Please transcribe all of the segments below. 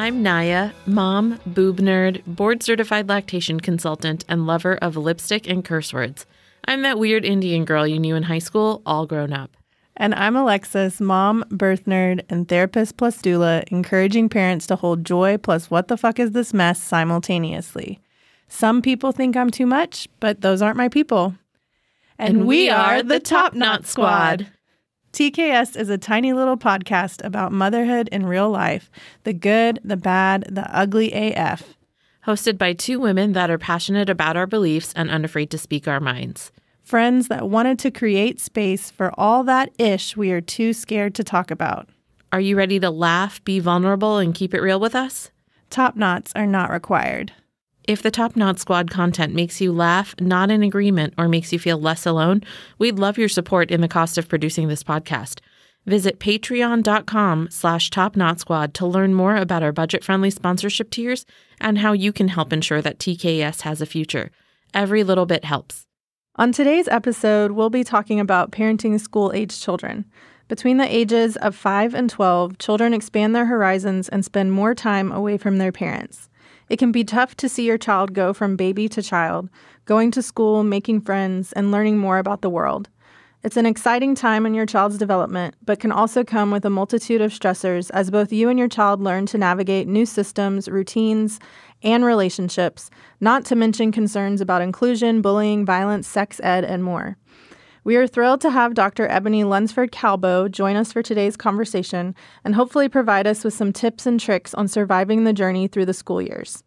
I'm Naya, mom, boob nerd, board-certified lactation consultant, and lover of lipstick and curse words. I'm that weird Indian girl you knew in high school, all grown up. And I'm Alexis, mom, birth nerd, and therapist plus doula, encouraging parents to hold joy plus what the fuck is this mess simultaneously. Some people think I'm too much, but those aren't my people. And we are the Top Knot Squad. TKS is a tiny little podcast about motherhood in real life, the good, the bad, the ugly AF. Hosted by two women that are passionate about our beliefs and unafraid to speak our minds. Friends that wanted to create space for all that ish we are too scared to talk about. Are you ready to laugh, be vulnerable, and keep it real with us? Top knots are not required. If the Top Knot Squad content makes you laugh, nod in agreement, or makes you feel less alone, we'd love your support in the cost of producing this podcast. Visit patreon.com/TopKnotSquad to learn more about our budget-friendly sponsorship tiers and how you can help ensure that TKS has a future. Every little bit helps. On today's episode, we'll be talking about parenting school-age children. Between the ages of 5 and 12, children expand their horizons and spend more time away from their parents. It can be tough to see your child go from baby to child, going to school, making friends, and learning more about the world. It's an exciting time in your child's development, but can also come with a multitude of stressors as both you and your child learn to navigate new systems, routines, and relationships, not to mention concerns about inclusion, bullying, violence, sex ed, and more. We are thrilled to have Dr. Eboni Lunsford Calbow join us for today's conversation and hopefully provide us with some tips and tricks on surviving the journey through the school years.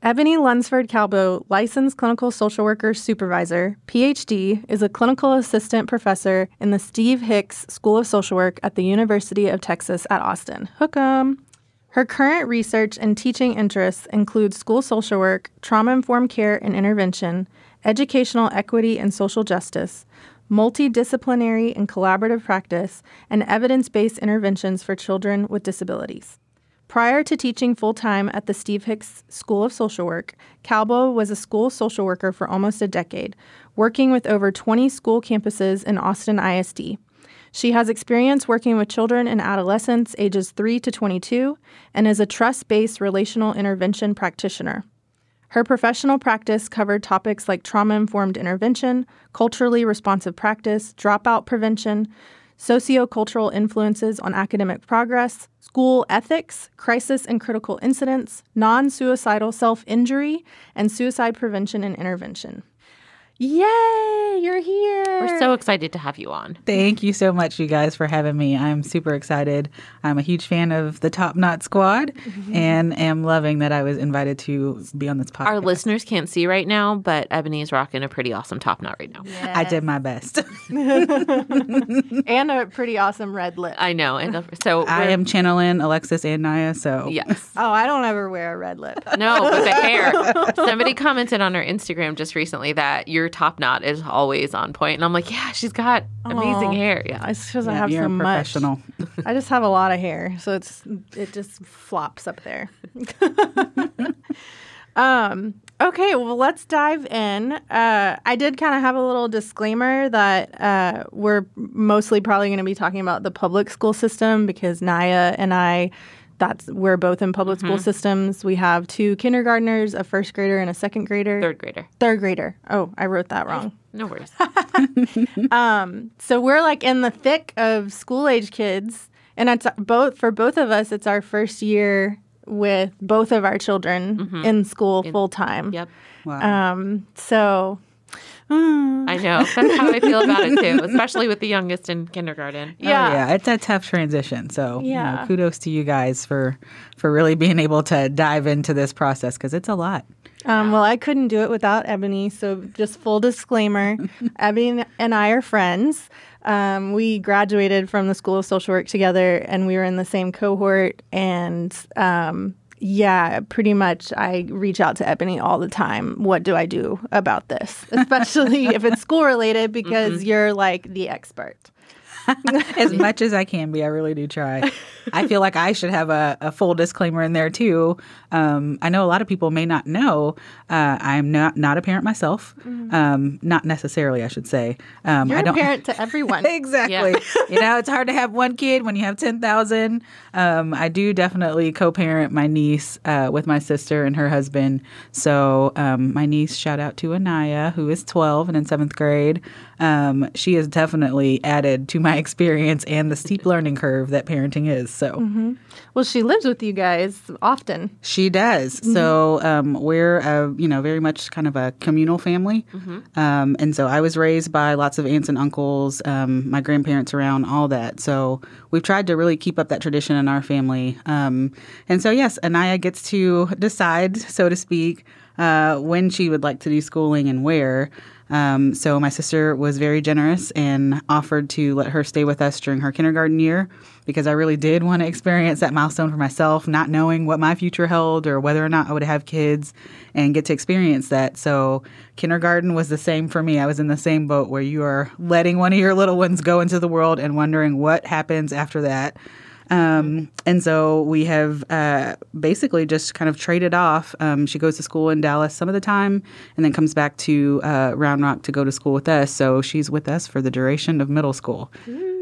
Eboni Lunsford Calbow, licensed clinical social worker supervisor, PhD, is a clinical assistant professor in the Steve Hicks School of Social Work at the University of Texas at Austin. Hook 'em! Her current research and teaching interests include school social work, trauma-informed care and intervention, educational equity and social justice, multidisciplinary and collaborative practice, and evidence-based interventions for children with disabilities. Prior to teaching full-time at the Steve Hicks School of Social Work, Calbow was a school social worker for almost a decade, working with over 20 school campuses in Austin ISD. She has experience working with children and adolescents ages 3 to 22 and is a trust-based relational intervention practitioner. Her professional practice covered topics like trauma-informed intervention, culturally responsive practice, dropout prevention, sociocultural influences on academic progress, school ethics, crisis and critical incidents, non-suicidal self-injury, and suicide prevention and intervention. Yay, you're here. We're so excited to have you on. Thank you so much, you guys, for having me. I'm super excited. I'm a huge fan of the Top Knot Squad and am loving that I was invited to be on this podcast. Our listeners can't see right now, but Ebony is rocking a pretty awesome top knot right now. Yes. I did my best. And a pretty awesome red lip. I know. And so I am channeling Alexis and Naya, so. Yes. Oh, I don't ever wear a red lip. No, but the hair. Somebody commented on our Instagram just recently that your top knot is always on point. And I'm like, yeah, she's got amazing hair. Yeah. It's because I have you're so a much. professional. I just have a lot of hair, so it just flops up there. Okay, well, let's dive in. I did kind of have a little disclaimer that we're mostly probably going to be talking about the public school system because Naya and I, we're both in public school systems. We have 2 kindergartners, a first grader, and a second grader. Third grader. Oh, I wrote that wrong. No worries. So we're like in the thick of school-age kids, and it's for both of us, it's our first year with both of our children in school full-time. Yep. Wow. I know. That's how I feel about it, too, especially with the youngest in kindergarten. Yeah. Oh, yeah, it's a tough transition. So Yeah. kudos to you guys for really being able to dive into this process because it's a lot. Well, I couldn't do it without Eboni, so just full disclaimer, Eboni and I are friends. We graduated from the School of Social Work together, and we were in the same cohort, and pretty much I reach out to Eboni all the time. What do I do about this? Especially if it's school-related, because you're like the expert. As much as I can be, I really do try. I feel like I should have a full disclaimer in there too, I know a lot of people may not know I'm not a parent myself. Not necessarily, I should say. You're a parent to everyone. Exactly. It's hard to have one kid when you have 10,000. I do definitely co-parent my niece with my sister and her husband. So my niece, shout out to Anaya, who is 12 and in 7th grade. She has definitely added to my experience and the steep learning curve that parenting is. So, Well, she lives with you guys often. She does. So we're very much kind of a communal family, and so I was raised by lots of aunts and uncles, my grandparents around, all that. So we've tried to really keep up that tradition in our family. And so yes, Anaya gets to decide, so to speak, when she would like to do schooling and where. So my sister was very generous and offered to let her stay with us during her kindergarten year because I really did want to experience that milestone for myself, not knowing what my future held or whether or not I would have kids and get to experience that. So kindergarten was the same for me. I was in the same boat where you are letting one of your little ones go into the world and wondering what happens after that. And so we have basically just kind of traded off. She goes to school in Dallas some of the time and then comes back to Round Rock to go to school with us. So she's with us for the duration of middle school.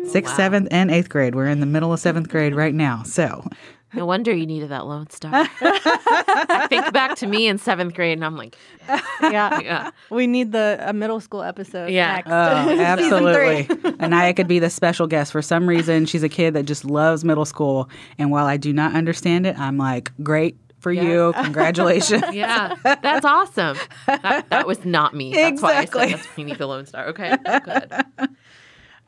6th, 7th, and 8th grade. We're in the middle of 7th grade right now. So no wonder you needed that Lone Star. I think back to me in 7th grade, and I'm like, yeah. We need a middle school episode next. Oh, absolutely. Anaya could be the special guest. For some reason, she's a kid that just loves middle school. And while I do not understand it, I'm like, great for you. Congratulations. Yeah, that's awesome. That was not me. That's Exactly. why I said that's why you need the Lone Star. Okay, good.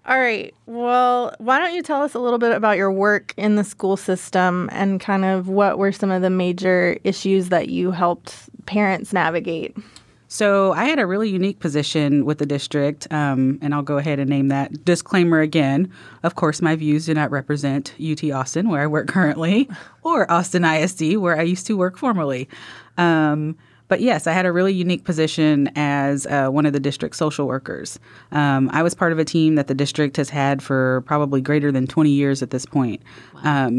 All right. Well, why don't you tell us a little bit about your work in the school system and kind of what were some of the major issues that you helped parents navigate? So I had a really unique position with the district, and I'll go ahead and name that. Disclaimer again. Of course, my views do not represent UT Austin, where I work currently, or Austin ISD, where I used to work formerly. But yes, I had a really unique position as one of the district social workers. I was part of a team that the district has had for probably greater than 20 years at this point. Wow.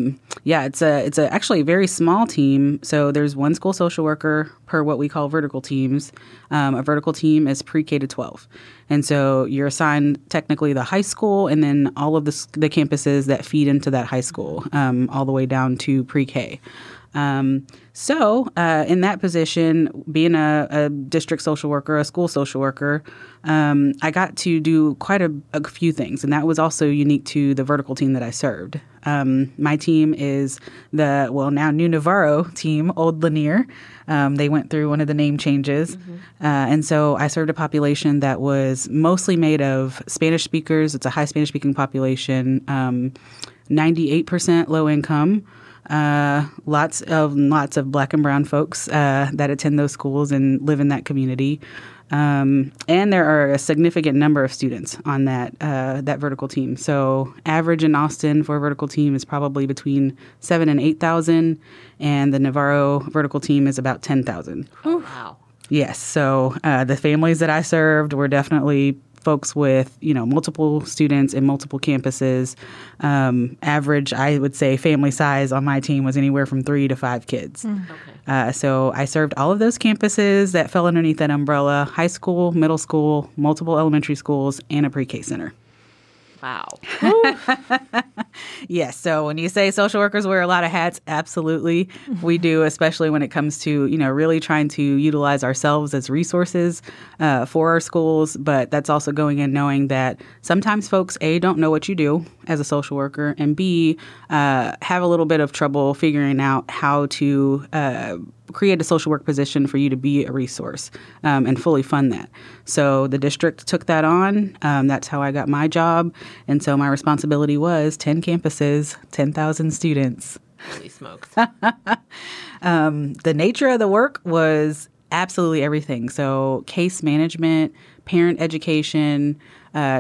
It's actually a very small team. So there's one school social worker per what we call vertical teams. A vertical team is pre-K to 12. And so you're assigned technically the high school and then all of the campuses that feed into that high school, all the way down to pre-K. So in that position, being a district social worker, a school social worker, I got to do quite a few things. And that was also unique to the vertical team that I served. My team is now New Navarro team, Old Lanier. They went through one of the name changes. And so I served a population that was mostly made of Spanish speakers. It's a high Spanish speaking population, 98% low income. Lots of Black and brown folks that attend those schools and live in that community. And there are a significant number of students on that vertical team. So average in Austin for a vertical team is probably between 7,000 and 8,000, and the Navarro vertical team is about 10,000. Oh, wow. Yes. So the families that I served were definitely folks with, multiple students in multiple campuses. Average, I would say, family size on my team was anywhere from 3 to 5 kids. Okay. So I served all of those campuses that fell underneath that umbrella: high school, middle school, multiple elementary schools, and a pre-K center. Wow. Yes. So when you say social workers wear a lot of hats, absolutely. We do, especially when it comes to, really trying to utilize ourselves as resources for our schools. But that's also going in knowing that sometimes folks, A, don't know what you do as a social worker, and B, have a little bit of trouble figuring out how to create a social work position for you to be a resource and fully fund that. So the district took that on. That's how I got my job. And so my responsibility was 10 campuses, 10,000 students. Holy smokes. The nature of the work was absolutely everything. So case management, parent education,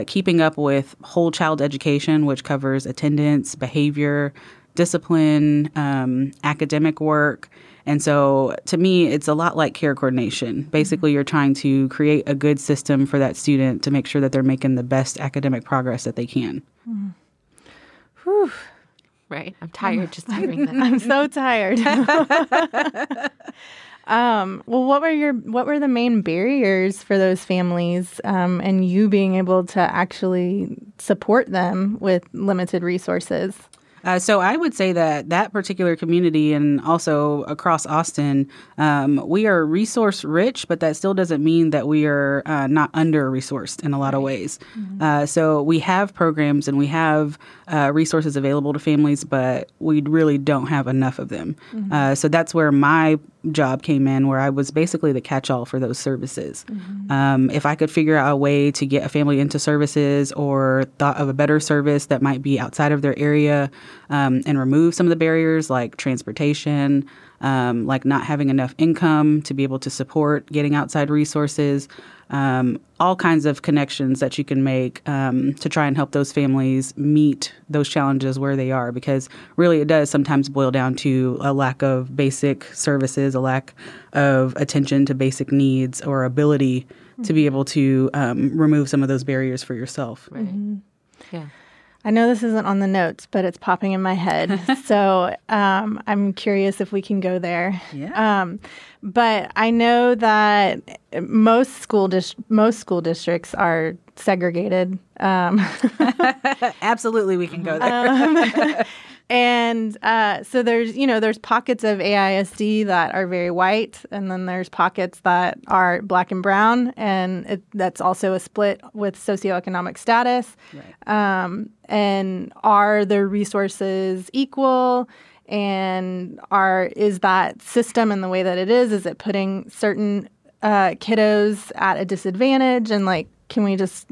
keeping up with whole child education, which covers attendance, behavior, discipline, academic work. And so to me, it's a lot like care coordination. Basically, you're trying to create a good system for that student to make sure that they're making the best academic progress that they can. Whew. Right. I'm tired just hearing that. I'm so tired. Well, what were the main barriers for those families, and you being able to actually support them with limited resources? So I would say that particular community and also across Austin, we are resource rich, but that still doesn't mean that we are not under-resourced in a lot of ways. So we have programs and we have resources available to families, but we really don't have enough of them. So that's where my job came in, where I was basically the catch-all for those services. If I could figure out a way to get a family into services or thought of a better service that might be outside of their area, and remove some of the barriers like transportation, like not having enough income to be able to support getting outside resources, all kinds of connections that you can make to try and help those families meet those challenges where they are, because really it does sometimes boil down to a lack of basic services, a lack of attention to basic needs or ability to be able to remove some of those barriers for yourself. Right. Yeah. I know this isn't on the notes, but it's popping in my head. So I'm curious if we can go there. Yeah. But I know that most school districts are segregated. Absolutely, we can go there. And so there's pockets of AISD that are very white, and then there's pockets that are black and brown, and that's also a split with socioeconomic status. Right. And are the resources equal? And is that system and the way that it is it putting certain kiddos at a disadvantage? And can we just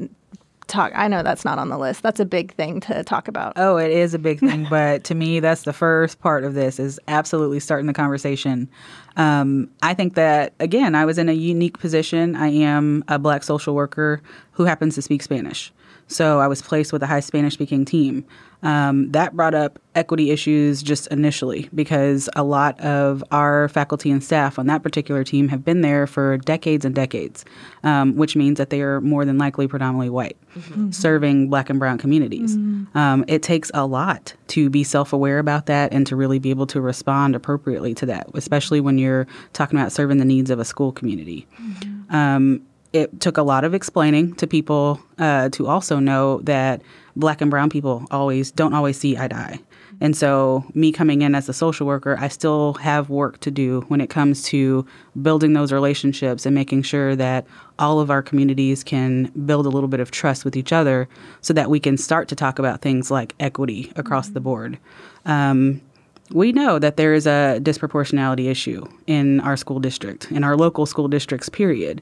talk? I know that's not on the list. That's a big thing to talk about. Oh, it is a big thing. But to me, that's the first part of this, is absolutely starting the conversation. I think that, again, I was in a unique position. I am a Black social worker who happens to speak Spanish. So I was placed with a high Spanish-speaking team. That brought up equity issues just initially, because a lot of our faculty and staff on that particular team have been there for decades and decades, which means that they are more than likely predominantly white, serving Black and brown communities. It takes a lot to be self-aware about that and to really be able to respond appropriately to that, especially when you're talking about serving the needs of a school community. It took a lot of explaining to people to also know that Black and brown people don't always see eye to eye. And so me coming in as a social worker, I still have work to do when it comes to building those relationships and making sure that all of our communities can build a little bit of trust with each other so that we can start to talk about things like equity across the board. We know that there is a disproportionality issue in our school district, in our local school districts, period.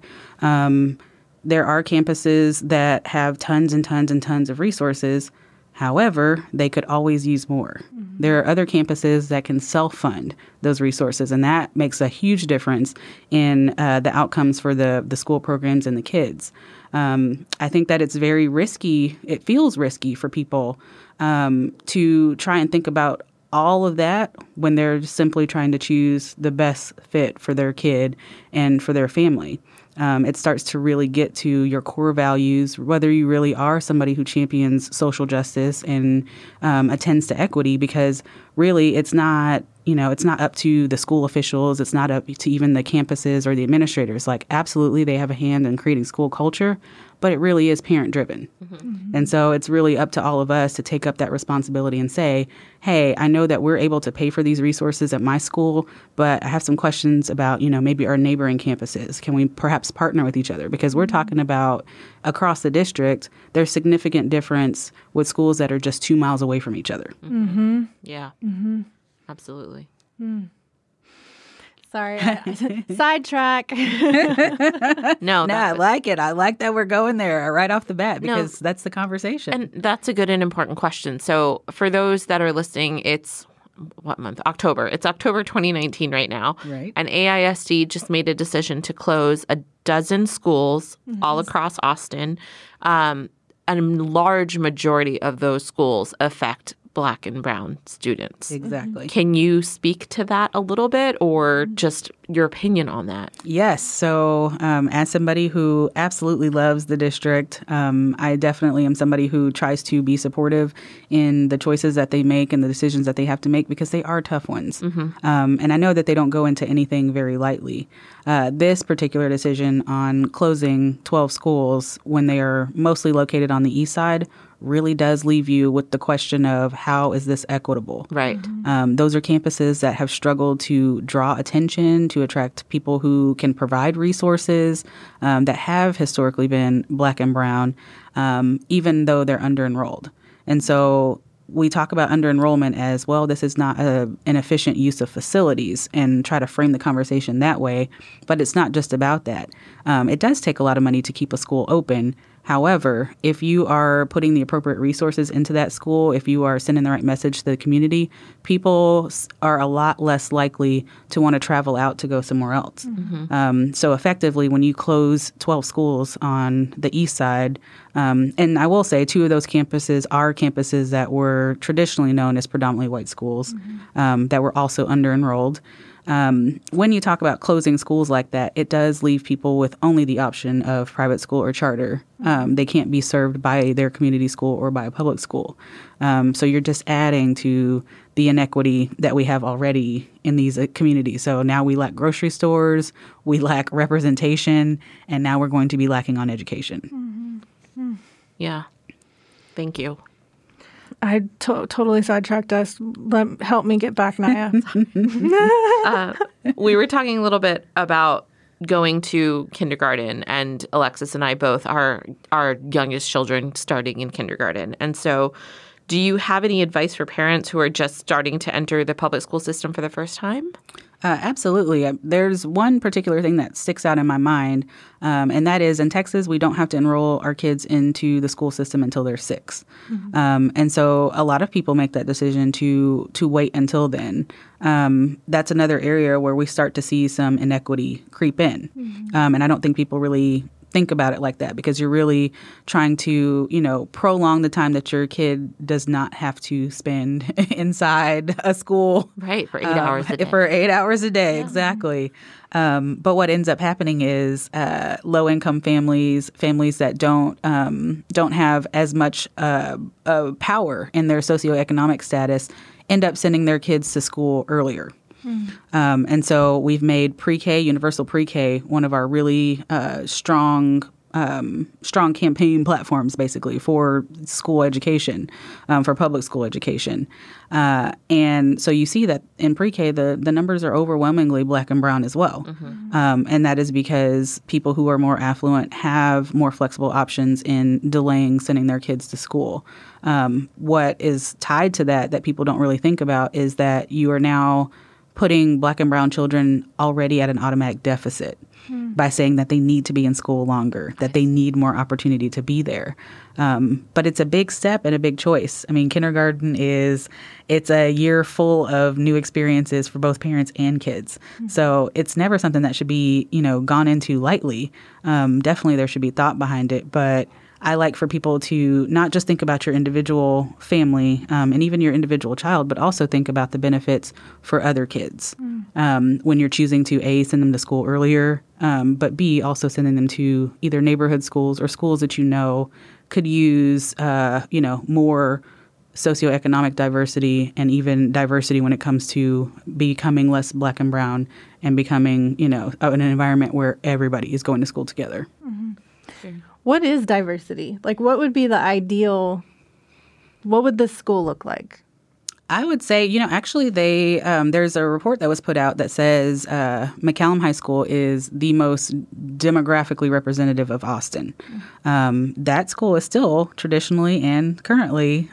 There are campuses that have tons and tons and tons of resources. However, they could always use more. There are other campuses that can self-fund those resources, and that makes a huge difference in the outcomes for the school programs and the kids. I think that it's very risky. It feels risky for people to try and think about all of that when they're simply trying to choose the best fit for their kid and for their family. It starts to really get to your core values, whether you really are somebody who champions social justice and attends to equity, because really it's not up to the school officials. It's not up to even the campuses or the administrators. Absolutely, they have a hand in creating school culture, but it really is parent-driven. And so it's really up to all of us to take up that responsibility and say, hey, I know that we're able to pay for these resources at my school, but I have some questions about, maybe our neighboring campuses. Can we perhaps partner with each other? Because we're talking about across the district, there's significant difference with schools that are just 2 miles away from each other. Yeah. Absolutely. Sorry. Sidetrack. No, I like it. I like that we're going there right off the bat, because that's the conversation. And that's a good and important question. So for those that are listening, it's what month? October. It's October 2019 right now. Right. And AISD just made a decision to close a dozen schools all across Austin. And a large majority of those schools affect Black and brown students. Exactly. Can you speak to that a little bit, or just your opinion on that. Yes. So as somebody who absolutely loves the district, I definitely am somebody who tries to be supportive in the choices that they make and the decisions that they have to make because they are tough ones. And I know that they don't go into anything very lightly. This particular decision on closing 12 schools when they are mostly located on the east side really does leave you with the question of how is this equitable? Right. Those are campuses that have struggled to draw attention, to attract people who can provide resources that have historically been Black and brown, even though they're under-enrolled. And so we talk about under-enrollment as, well, this is not an efficient use of facilities and try to frame the conversation that way. But it's not just about that. It does take a lot of money to keep a school open. However, if you are putting the appropriate resources into that school, if you are sending the right message to the community, people are a lot less likely to want to travel out to go somewhere else. So effectively, when you close 12 schools on the east side, and I will say 2 of those campuses are campuses that were traditionally known as predominantly white schools that were also under-enrolled. When you talk about closing schools like that, it does leave people with only the option of private school or charter. They can't be served by their community school or by a public school. So you're just adding to the inequity that we have already in these communities. So now we lack grocery stores, we lack representation, and now we're going to be lacking on education. Yeah. Thank you. I totally sidetracked us. Help me get back, Naya. We were talking a little bit about going to kindergarten, and Alexis and I both are our youngest children starting in kindergarten. And so do you have any advice for parents who are just starting to enter the public school system for the first time? Absolutely. There's one particular thing that sticks out in my mind, and that is in Texas, we don't have to enroll our kids into the school system until they're 6. And so a lot of people make that decision to wait until then. That's another area where we start to see some inequity creep in. And I don't think people really think about it like that because you're really trying to, prolong the time that your kid does not have to spend inside a school. Right, for 8 hours a day. For 8 hours a day, exactly. But what ends up happening is low-income families that don't have as much power in their socioeconomic status, end up sending their kids to school earlier. And so we've made pre-K, universal pre-K, one of our really strong campaign platforms, basically, for school education, for public school education. And so you see that in pre-K, the numbers are overwhelmingly Black and brown as well. And that is because people who are more affluent have more flexible options in delaying sending their kids to school. What is tied to that people don't really think about is that you are now putting Black and brown children already at an automatic deficit by saying that they need to be in school longer, that they need more opportunity to be there. But it's a big step and a big choice. I mean, kindergarten it's a year full of new experiences for both parents and kids. So it's never something that should be, gone into lightly. Definitely there should be thought behind it. But I like for people to not just think about your individual family and even your individual child, but also think about the benefits for other kids when you're choosing to, A, send them to school earlier, but B, also sending them to either neighborhood schools or schools that could use, more socioeconomic diversity and even diversity when it comes to becoming less Black and brown and becoming, an environment where everybody is going to school together. Sure. What is diversity? Like, what would be the ideal, what would this school look like? I would say, actually there's a report that was put out that says McCallum High School is the most demographically representative of Austin. That school is still traditionally and currently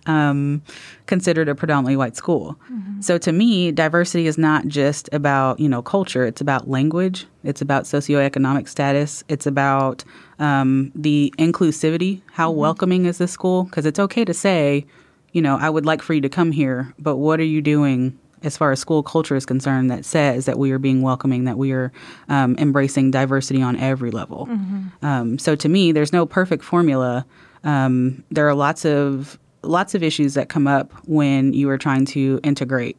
considered a predominantly white school. So to me, diversity is not just about, culture. It's about language. It's about socioeconomic status. It's about the inclusivity. How welcoming is this school? Because it's okay to say, I would like for you to come here, but what are you doing as far as school culture is concerned that says that we are being welcoming, that we are embracing diversity on every level? So to me, there's no perfect formula. There are lots of issues that come up when you are trying to integrate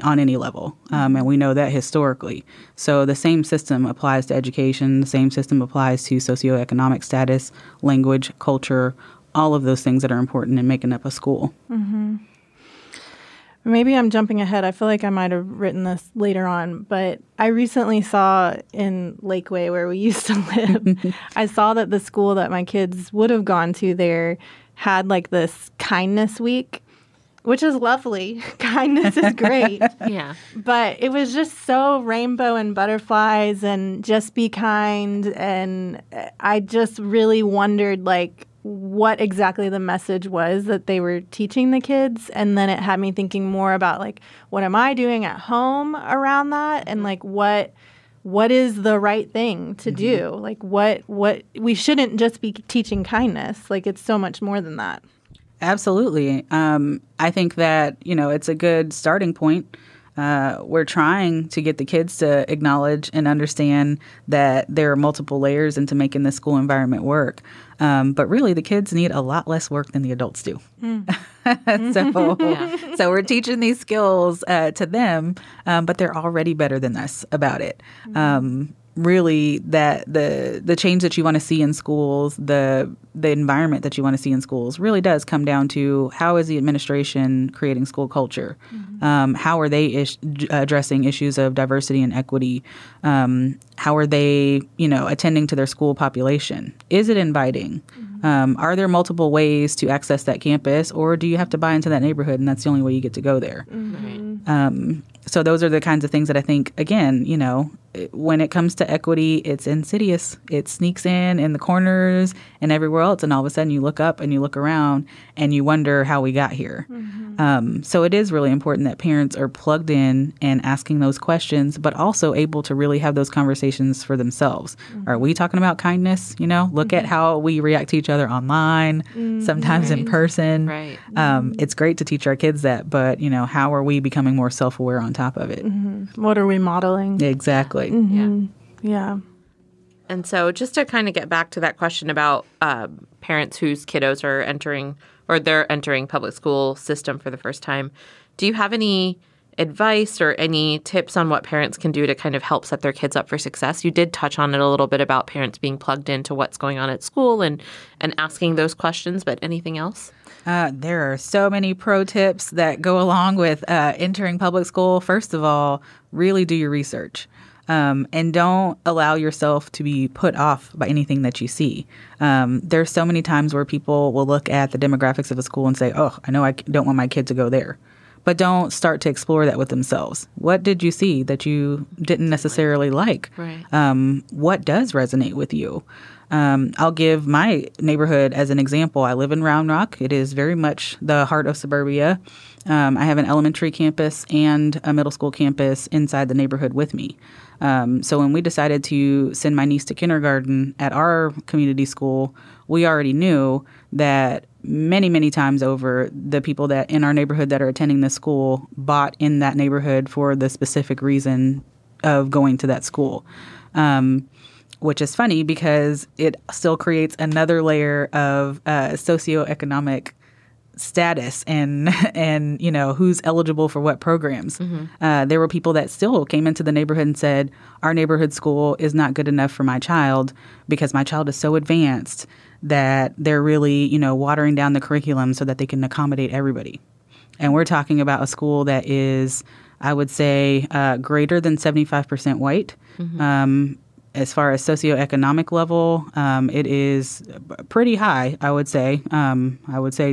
on any level. And we know that historically. So the same system applies to education. The same system applies to socioeconomic status, language, culture, all of those things that are important in making up a school. Mm-hmm. Maybe I'm jumping ahead. I feel like I might have written this later on, but I recently saw in Lakeway, where we used to live, I saw that the school that my kids would have gone to there had like this kindness week, which is lovely. Kindness is great. Yeah. But it was just so rainbow and butterflies and just be kind. And I just really wondered, like, what exactly the message was that they were teaching the kids. And then it had me thinking more about, like, what am I doing at home around that? And, like, what is the right thing to do? Like, what we shouldn't just be teaching kindness. Like, it's so much more than that. Absolutely. I think that, it's a good starting point. We're trying to get the kids to acknowledge and understand that there are multiple layers into making this school environment work. But really, the kids need a lot less work than the adults do. So we're teaching these skills to them, but they're already better than us about it. Really, that the change that you want to see in schools, the environment that you want to see in schools really does come down to how is the administration creating school culture? How are they addressing issues of diversity and equity? How are they, attending to their school population? Is it inviting? Are there multiple ways to access that campus, or do you have to buy into that neighborhood and that's the only way you get to go there? So those are the kinds of things that I think, again, when it comes to equity, it's insidious. It sneaks in the corners and everywhere else. And all of a sudden you look up and you look around and you wonder how we got here. So it is really important that parents are plugged in and asking those questions, but also able to really have those conversations for themselves. Are we talking about kindness? Look at how we react to each other online, sometimes in person. Right. It's great to teach our kids that, but, how are we becoming more self-aware on top of it? What are we modeling? Exactly. Yeah. And so just to kind of get back to that question about parents whose kiddos are they're entering public school system for the first time, do you have any advice or any tips on what parents can do to kind of help set their kids up for success? You did touch on it a little bit about parents being plugged into what's going on at school and asking those questions, but anything else? There are so many pro tips that go along with entering public school. First of all, really do your research. And don't allow yourself to be put off by anything that you see. There's so many times where people will look at the demographics of a school and say, oh, I know I don't want my kid to go there. But don't start to explore that with themselves. What did you see that you didn't necessarily like? Right. What does resonate with you? I'll give my neighborhood as an example. I live in Round Rock. It is very much the heart of suburbia. I have an elementary campus and a middle school campus inside the neighborhood with me. So when we decided to send my niece to kindergarten at our community school, we already knew that many, many times over, the people that in our neighborhood that are attending this school bought in that neighborhood for the specific reason of going to that school. Which is funny because it still creates another layer of socioeconomic status and who's eligible for what programs. There were people that still came into the neighborhood and said, our neighborhood school is not good enough for my child because my child is so advanced that they're really, watering down the curriculum so that they can accommodate everybody. And we're talking about a school that is, I would say, greater than 75% white. As far as socioeconomic level, it is pretty high, I would say.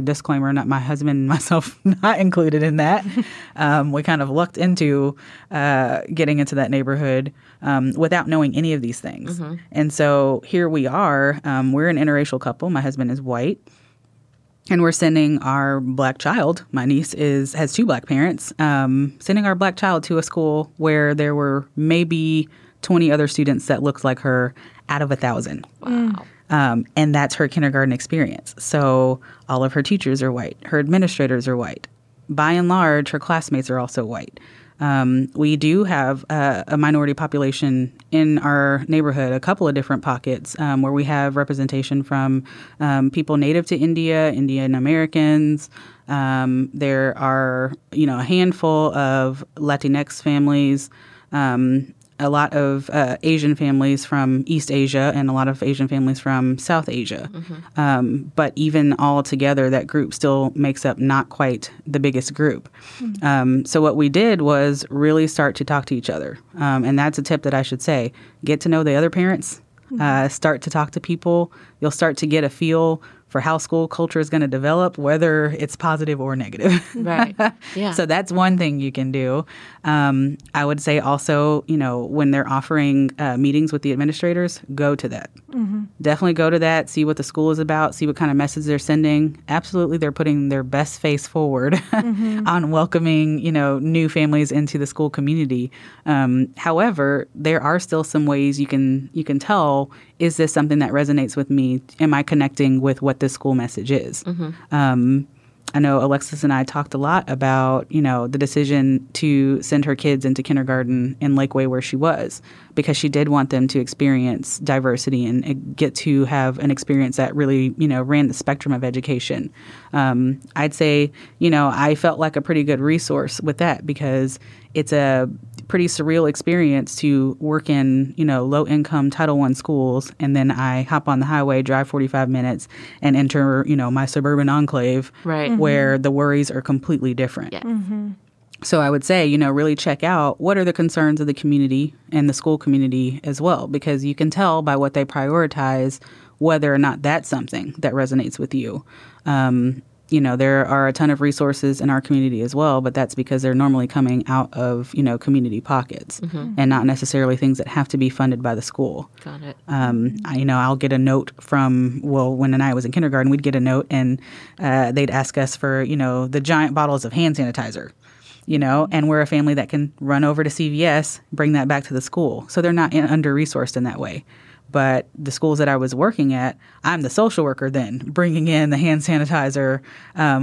Disclaimer, not my husband and myself not included in that. We kind of lucked into getting into that neighborhood without knowing any of these things. And so here we are. We're an interracial couple. My husband is white. And we're sending our black child, my niece has two black parents, sending our black child to a school where there were maybe 20 other students that looked like her out of 1,000. Wow. And that's her kindergarten experience. So all of her teachers are white. Her administrators are white. By and large, her classmates are also white. We do have a minority population in our neighborhood, a couple of different pockets where we have representation from people native to India, Indian Americans, There are, a handful of Latinx families, a lot of Asian families from East Asia, and a lot of Asian families from South Asia. But even all together, that group still makes up not quite the biggest group. So what we did was really start to talk to each other. And that's a tip that I should say. Get to know the other parents. Start to talk to people. You'll start to get a feel for how school culture is going to develop, whether it's positive or negative. Right. Yeah. So that's one thing you can do. I would say also, when they're offering meetings with the administrators, go to that. Definitely go to that, see what the school is about, see what kind of message they're sending. Absolutely, they're putting their best face forward on welcoming, new families into the school community. However, there are still some ways you can tell, is this something that resonates with me? Am I connecting with what this school message is? I know Alexis and I talked a lot about, the decision to send her kids into kindergarten in Lakeway where she was, because she did want them to experience diversity and get to have an experience that really, ran the spectrum of education. I'd say, I felt like a pretty good resource with that, because it's a pretty surreal experience to work in, low-income Title I schools, and then I hop on the highway, drive 45 minutes, and enter, my suburban enclave, right, where the worries are completely different. Yeah. So I would say, really check out what are the concerns of the community and the school community as well, because you can tell by what they prioritize whether or not that's something that resonates with you. There are a ton of resources in our community as well, but that's because they're normally coming out of, community pockets and not necessarily things that have to be funded by the school. Got it. I'll get a note from, when I was in kindergarten, we'd get a note and they'd ask us for, the giant bottles of hand sanitizer, and we're a family that can run over to CVS, bring that back to the school. So they're not under-resourced in that way. But the schools that I was working at, I'm the social worker then, bringing in the hand sanitizer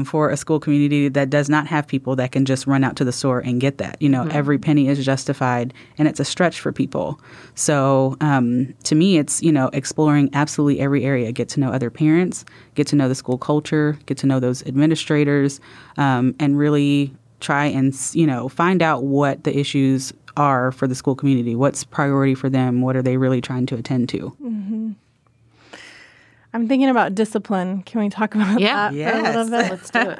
for a school community that does not have people that can just run out to the store and get that. Every penny is justified, and it's a stretch for people. So to me, it's, exploring absolutely every area. Get to know other parents, get to know the school culture, get to know those administrators, and really try and, find out what the issues are for the school community. What's priority for them? What are they really trying to attend to? I'm thinking about discipline. Can we talk about that for a little bit? Let's do it.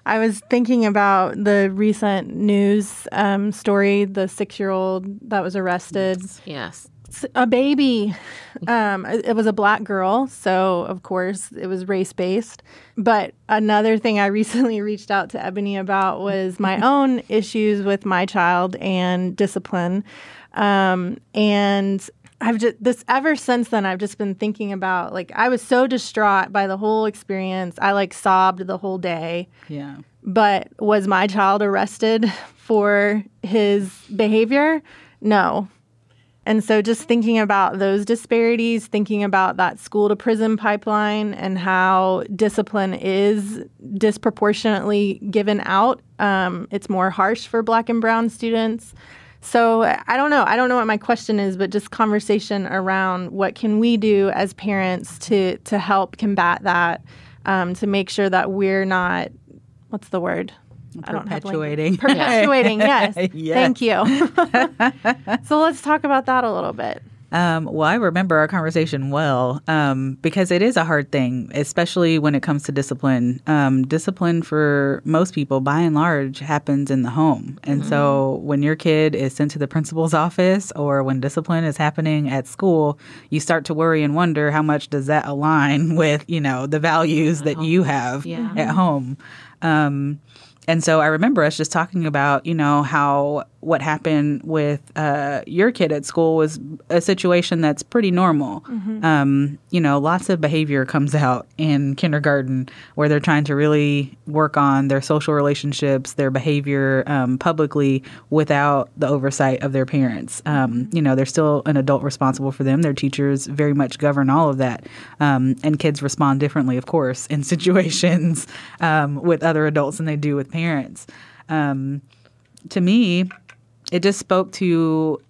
I was thinking about the recent news story, the 6-year-old that was arrested. Yes. A baby. It was a black girl, so of course it was race-based. But another thing I recently reached out to Eboni about was my own issues with my child and discipline. And I've just ever since then, I've just been thinking about, I was so distraught by the whole experience. I sobbed the whole day. Yeah. But was my child arrested for his behavior? No. And so just thinking about those disparities, thinking about that school to prison pipeline and how discipline is disproportionately given out. It's more harsh for Black and brown students. So I don't know. I don't know what my question is, but just conversation around what can we do as parents to help combat that, to make sure that we're not, what's the word? Perpetuating. Perpetuating, yes. Yes. Thank you. So let's talk about that a little bit. Well, I remember our conversation well, because it is a hard thing, especially when it comes to discipline. Discipline for most people, by and large, happens in the home. And so when your kid is sent to the principal's office or when discipline is happening at school, you start to worry and wonder how much does that align with, the values that you have at home. And so I remember us just talking about, how what happened with your kid at school was a situation that's pretty normal. Lots of behavior comes out in kindergarten where they're trying to really work on their social relationships, their behavior publicly without the oversight of their parents. There's still an adult responsible for them. Their teachers very much govern all of that. And kids respond differently, of course, in situations with other adults than they do with parents. To me, it just spoke to,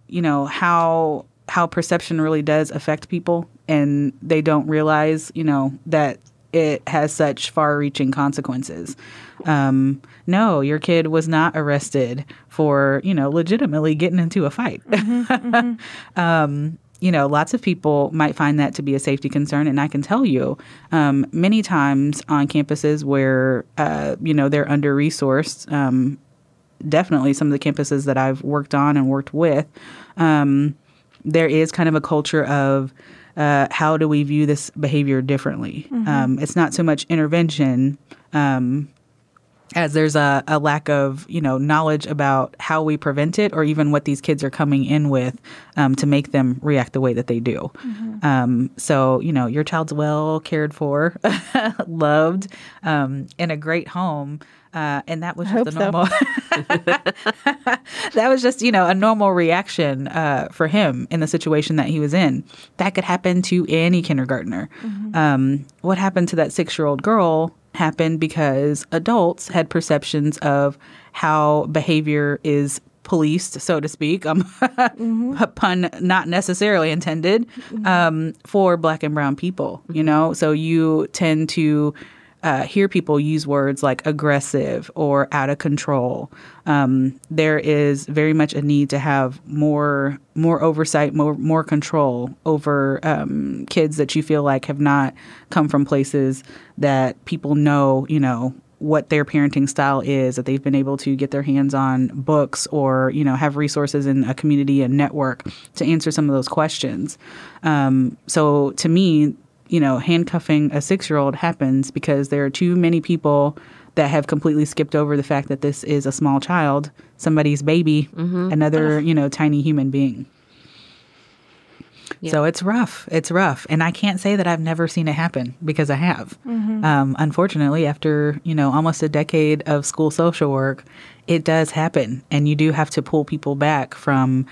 how perception really does affect people, and they don't realize, that it has such far-reaching consequences. No, your kid was not arrested for, legitimately getting into a fight. Lots of people might find that to be a safety concern. And I can tell you, many times on campuses where, they're under-resourced, definitely some of the campuses that I've worked on and worked with, there is kind of a culture of how do we view this behavior differently? It's not so much intervention as there's a lack of, knowledge about how we prevent it or even what these kids are coming in with to make them react the way that they do. So, your child's well cared for, loved, in a great home. And that was just the normal. That was just, a normal reaction for him in the situation that he was in. That could happen to any kindergartner. What happened to that 6-year-old girl happened because adults had perceptions of how behavior is policed, so to speak, a pun not necessarily intended, for Black and brown people, So you tend to hear people use words like aggressive or out of control. There is very much a need to have more oversight, more control over kids that you feel like have not come from places that people know, what their parenting style is, that they've been able to get their hands on books or, have resources in a community and network to answer some of those questions. So to me, handcuffing a 6-year-old happens because there are too many people that have completely skipped over the fact that this is a small child, somebody's baby, another, tiny human being. Yeah. So it's rough. It's rough. And I can't say that I've never seen it happen because I have. Unfortunately, after, almost a decade of school social work, it does happen. And you do have to pull people back from,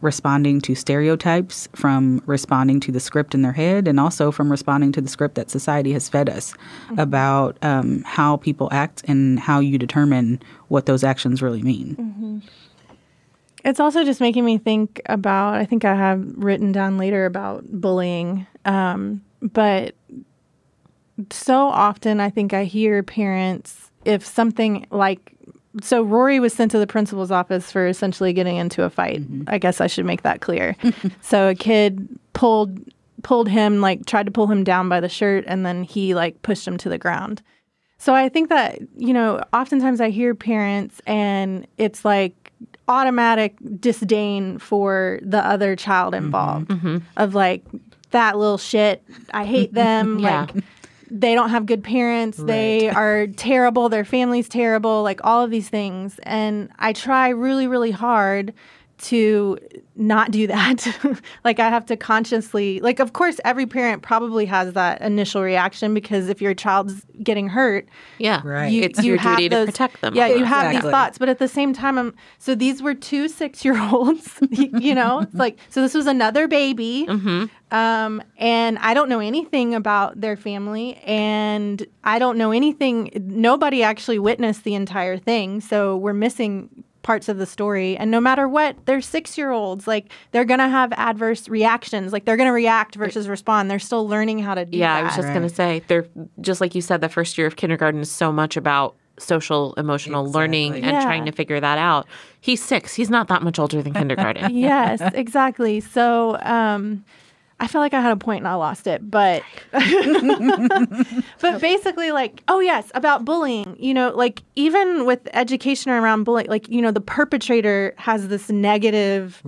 responding to stereotypes, from responding to the script in their head, and also from responding to the script that society has fed us about how people act and how you determine what those actions really mean. It's also just making me think about, I think I have written down later about bullying, but so often I think I hear parents, if something like, so Rory was sent to the principal's office for essentially getting into a fight. I guess I should make that clear. So a kid pulled him, tried to pull him down by the shirt, and then he pushed him to the ground. So I think that, oftentimes I hear parents and it's automatic disdain for the other child involved of that little shit. I hate them. Yeah. They don't have good parents. Right. They are terrible. Their family's terrible, all of these things. And I try really, really hard to not do that. I have to consciously, of course, every parent probably has that initial reaction because if your child's getting hurt, right. It's your duty to protect them. Yeah, you have these thoughts. But at the same time, so these were 2 6-year-olds, so this was another baby. And I don't know anything about their family, and I don't know anything. Nobody actually witnessed the entire thing. So we're missing parts of the story. And no matter what, they're 6-year-olds. They're going to have adverse reactions. They're going to react versus respond. They're still learning how to do that. Yeah, I was just going to say, they're just like you said, the first year of kindergarten is so much about social, emotional learning and trying to figure that out. He's 6. He's not that much older than kindergarten. Yes, exactly. So, I feel like I had a point and I lost it, but but basically oh yes, about bullying, even with education around bullying, the perpetrator has this negative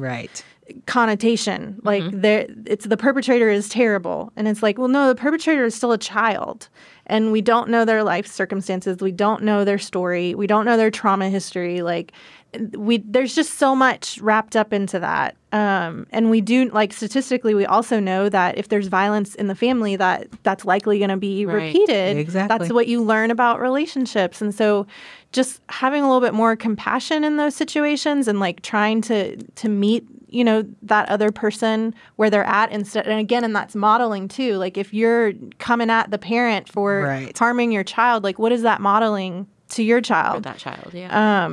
connotation. It's the perpetrator is terrible. And it's well, no, the perpetrator is still a child. And we don't know their life circumstances. We don't know their story. We don't know their trauma history. There's just so much wrapped up into that. And we do, statistically, we also know that if there's violence in the family, that's likely going to be repeated. Exactly. That's what you learn about relationships. And so just having a little bit more compassion in those situations and trying to meet, that other person where they're at instead. And again, and that's modeling too. If you're coming at the parent for harming your child, what is that modeling to your child? For that child, yeah.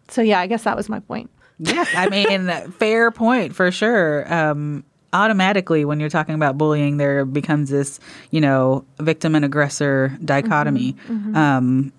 So, yeah, I guess that was my point. Yeah, I mean, fair point for sure. automatically, when you're talking about bullying, there becomes this, victim and aggressor dichotomy,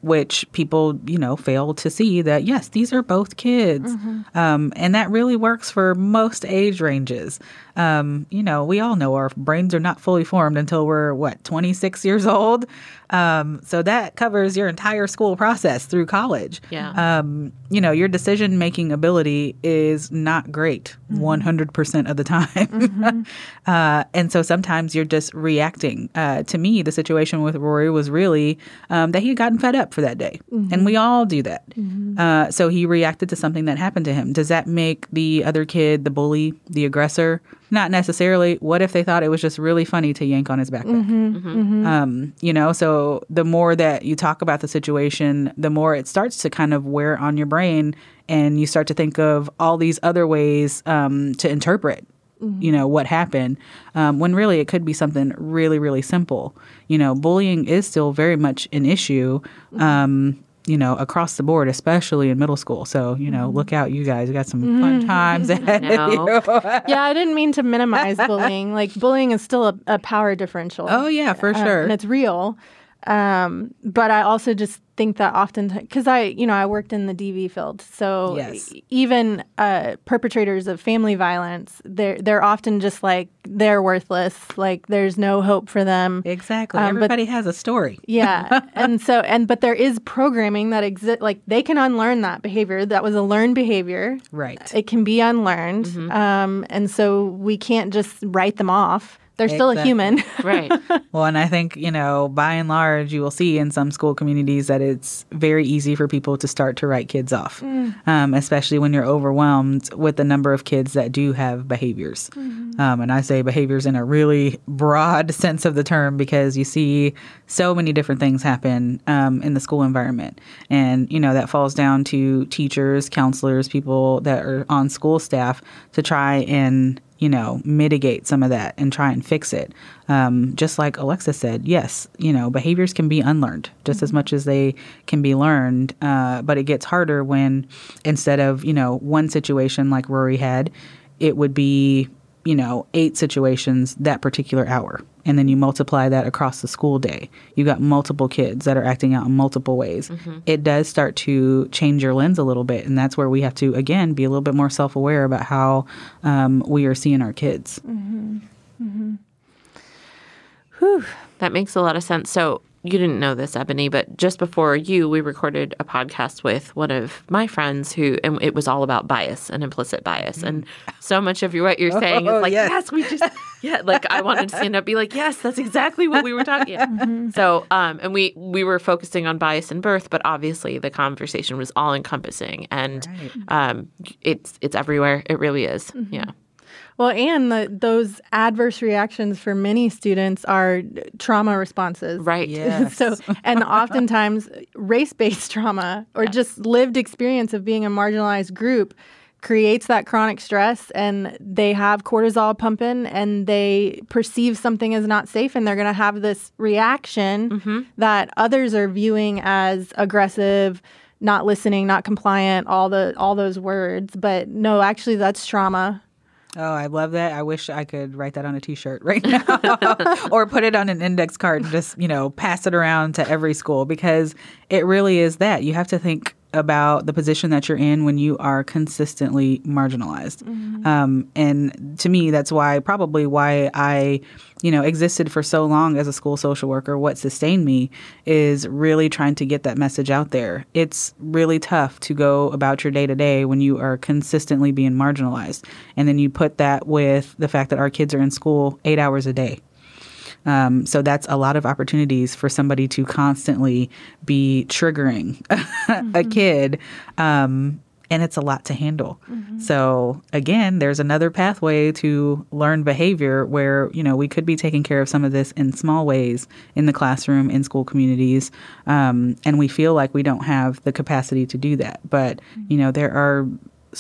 which people, fail to see that, yes, these are both kids. And that really works for most age ranges. We all know our brains are not fully formed until we're, 26 years old. So that covers your entire school process through college. Yeah. Your decision-making ability is not great 100% of the time. And so sometimes you're just reacting. To me, the situation with Rory was really that he had gotten fed up for that day. And we all do that. So he reacted to something that happened to him. Does that make the other kid, the bully, the aggressor? Not necessarily. What if they thought it was just really funny to yank on his backpack? So the more that you talk about the situation, the more it starts to kind of wear on your brain, and you start to think of all these other ways to interpret, what happened, when really it could be something really, really simple. Bullying is still very much an issue, across the board, especially in middle school. So, look out, you guys. You got some fun times ahead of you. Yeah, I didn't mean to minimize bullying. Like, bullying is still a power differential. Oh, yeah, for sure. And it's real. But I also just think that often, because I worked in the DV field, so yes. Even perpetrators of family violence, they're often just like, they're worthless, like there's no hope for them. Exactly. Everybody has a story. Yeah. But there is programming that exists, like they can unlearn that behavior. That was a learned behavior. Right. It can be unlearned. And so we can't just write them off. They're still a human. Right. Well, and I think, by and large, you will see in some school communities that it's very easy for people to start to write kids off, especially when you're overwhelmed with the number of kids that do have behaviors. And I say behaviors in a really broad sense of the term because you see so many different things happen in the school environment. And, that falls down to teachers, counselors, people that are on school staff to try and mitigate some of that and try and fix it. Just like Alexa said, yes, behaviors can be unlearned just as much as they can be learned. But it gets harder when instead of, one situation like Rory had, it would be, 8 situations that particular hour. And then you multiply that across the school day. You got multiple kids that are acting out in multiple ways. It does start to change your lens a little bit. And that's where we have to, again, be a little bit more self-aware about how we are seeing our kids. Whew. That makes a lot of sense. So you didn't know this, Ebony, but just before we recorded a podcast with one of my friends and it was all about bias and implicit bias. And so much of what you're saying is like, yes, we just, like I wanted to stand up and be like, yes, that's exactly what we were talking about. So, and we were focusing on bias in birth, but obviously the conversation was all encompassing and it's everywhere. It really is. Yeah. Well, and those adverse reactions for many students are trauma responses. Right. Yes. And oftentimes race-based trauma or just lived experience of being a marginalized group creates that chronic stress, and they have cortisol pumping and they perceive something as not safe, and they're going to have this reaction that others are viewing as aggressive, not listening, not compliant, all those words. But no, actually that's trauma. Oh, I love that. I wish I could write that on a T-shirt right now or put it on an index card and just, pass it around to every school because it really is that. You have to think about the position that you're in when you are consistently marginalized. And to me, that's probably why I, existed for so long as a school social worker. What sustained me is really trying to get that message out there. It's really tough to go about your day to day when you are consistently being marginalized. And then you put that with the fact that our kids are in school 8 hours a day. So that's a lot of opportunities for somebody to constantly be triggering a kid. And it's a lot to handle. So again, there's another pathway to learn behavior where, we could be taking care of some of this in small ways in the classroom, in school communities. And we feel like we don't have the capacity to do that. But, there are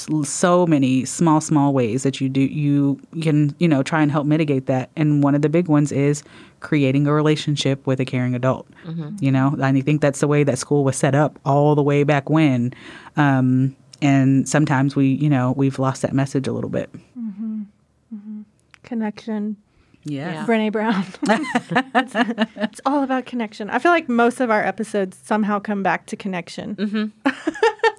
so many small ways that you can try and help mitigate that, and one of the big ones is creating a relationship with a caring adult. I think that's the way that school was set up all the way back when, and sometimes we've lost that message a little bit. Connection. Yes. Brené Brown. It's all about connection. I feel like most of our episodes somehow come back to connection.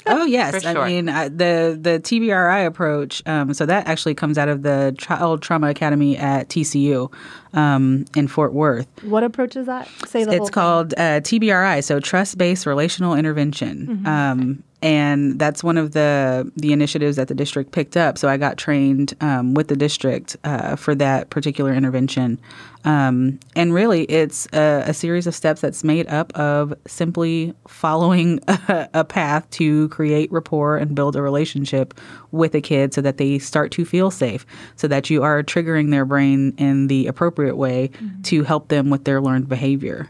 Oh, yes. For sure. I mean, the TBRI approach, so that actually comes out of the Child Trauma Academy at TCU in Fort Worth. What approach is that? Say the whole It's thing. called TBRI, so Trust-Based Relational Intervention. And that's one of the initiatives that the district picked up. So I got trained with the district for that particular intervention. And really, it's a series of steps that's made up of simply following a path to create rapport and build a relationship with a kid so that they start to feel safe, so that you are triggering their brain in the appropriate way to help them with their learned behavior.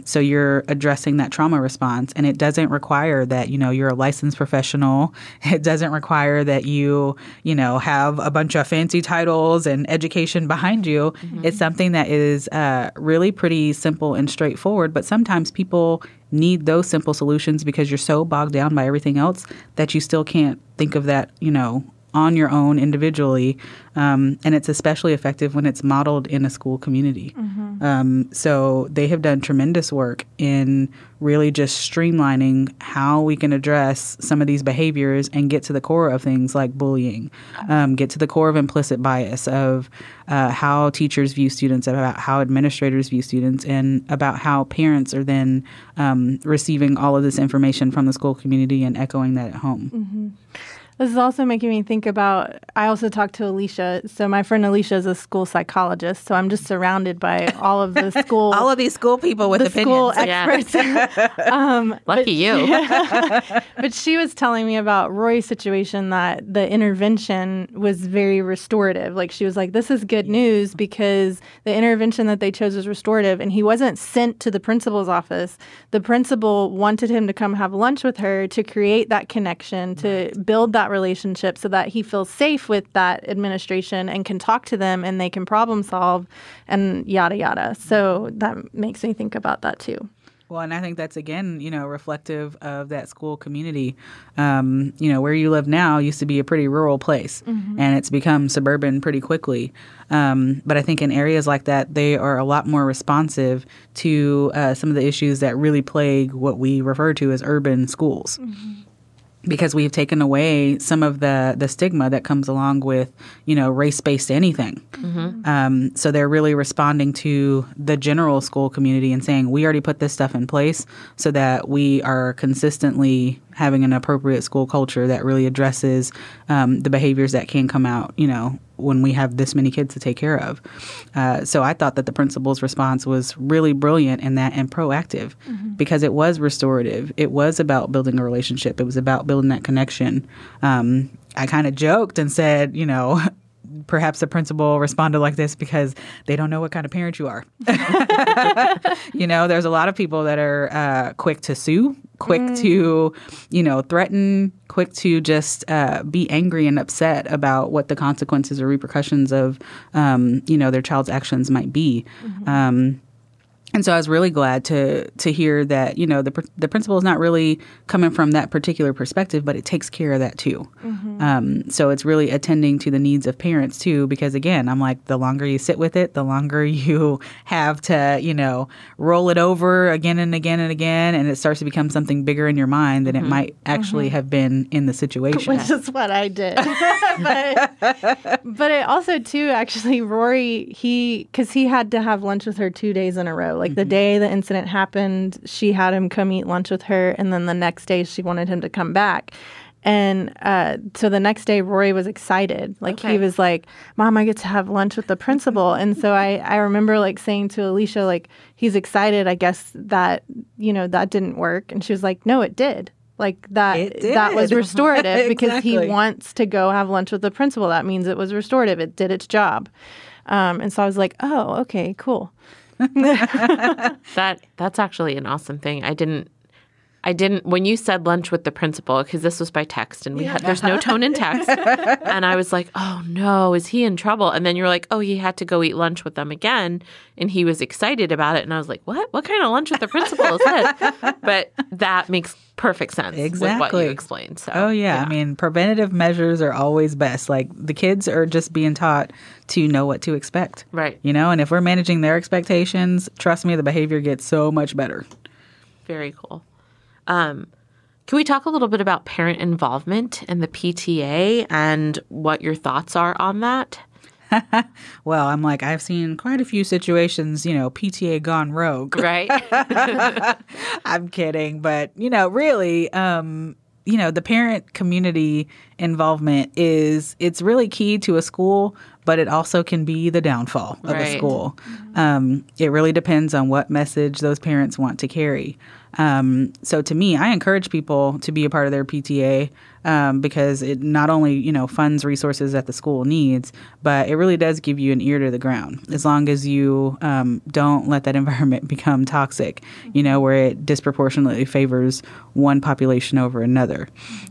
So you're addressing that trauma response, and it doesn't require that, you're a licensed professional. It doesn't require that you have a bunch of fancy titles and education behind you. It's something that is really pretty simple and straightforward, but sometimes people need those simple solutions because you're so bogged down by everything else that you still can't think of that, on your own individually. And it's especially effective when it's modeled in a school community. So they have done tremendous work in really just streamlining how we can address some of these behaviors and get to the core of things like bullying, get to the core of implicit bias, of how teachers view students, about how administrators view students, and about how parents are then receiving all of this information from the school community and echoing that at home. This is also making me think about, I also talked to Alicia. So my friend Alicia is a school psychologist. So I'm just surrounded by all of the school. All of these school people with the opinions. school experts. Lucky you. But she was telling me about Roy's situation, that the intervention was very restorative. Like, she was like, this is good news because the intervention that they chose was restorative. And he wasn't sent to the principal's office. The principal wanted him to come have lunch with her to create that connection, to build that relationship so that he feels safe with that administration and can talk to them and they can problem solve and yada, yada. So that makes me think about that too. Well, and I think that's, again, reflective of that school community. Where you live now used to be a pretty rural place, and it's become suburban pretty quickly. But I think in areas like that, they are a lot more responsive to some of the issues that really plague what we refer to as urban schools. Because we've taken away some of the stigma that comes along with, race-based anything. So they're really responding to the general school community and saying, we already put this stuff in place so that we are consistently having an appropriate school culture that really addresses the behaviors that can come out, when we have this many kids to take care of. So I thought that the principal's response was really brilliant in that and proactive because it was restorative. It was about building a relationship. It was about building that connection. I kind of joked and said, perhaps the principal responded like this because they don't know what kind of parent you are. There's a lot of people that are quick to sue, quick to, threaten, quick to just be angry and upset about what the consequences or repercussions of, their child's actions might be. And so I was really glad to hear that, the principal is not really coming from that particular perspective, but it takes care of that too. So it's really attending to the needs of parents too, because again, I'm like, the longer you sit with it, the longer you have to, roll it over again and again and again, and it starts to become something bigger in your mind than it might actually have been in the situation. Which is what I did. but it also too, actually, Rory, because he had to have lunch with her 2 days in a row. Like the day the incident happened, she had him come eat lunch with her. And then the next day she wanted him to come back. And so the next day, Rory was excited. He was like, Mom, I get to have lunch with the principal. And so I remember saying to Alicia, he's excited. I guess that, that didn't work. And she was like, no, it did. That was restorative because he wants to go have lunch with the principal. That means it was restorative. It did its job. And so I was like, oh, okay, cool. That's actually an awesome thing. I didn't I didn't, when you said lunch with the principal, because this was by text and there's no tone in text. And I was like, oh no, is he in trouble? And then you were like, oh, he had to go eat lunch with them again. And he was excited about it. And I was like, what? What kind of lunch with the principal is this? But that makes perfect sense with what you explained. So, oh, yeah. I mean, preventative measures are always best. Like the kids are just being taught to know what to expect. Right. And if we're managing their expectations, trust me, the behavior gets so much better. Very cool. Can we talk a little bit about parent involvement in the PTA and what your thoughts are on that? Well, I'm like, I've seen quite a few situations, PTA gone rogue. Right. I'm kidding. But, really, the parent community involvement it's really key to a school, but it also can be the downfall of a school. It really depends on what message those parents want to carry. So to me, I encourage people to be a part of their PTA because it not only, funds resources that the school needs, but it really does give you an ear to the ground as long as you don't let that environment become toxic, where it disproportionately favors one population over another.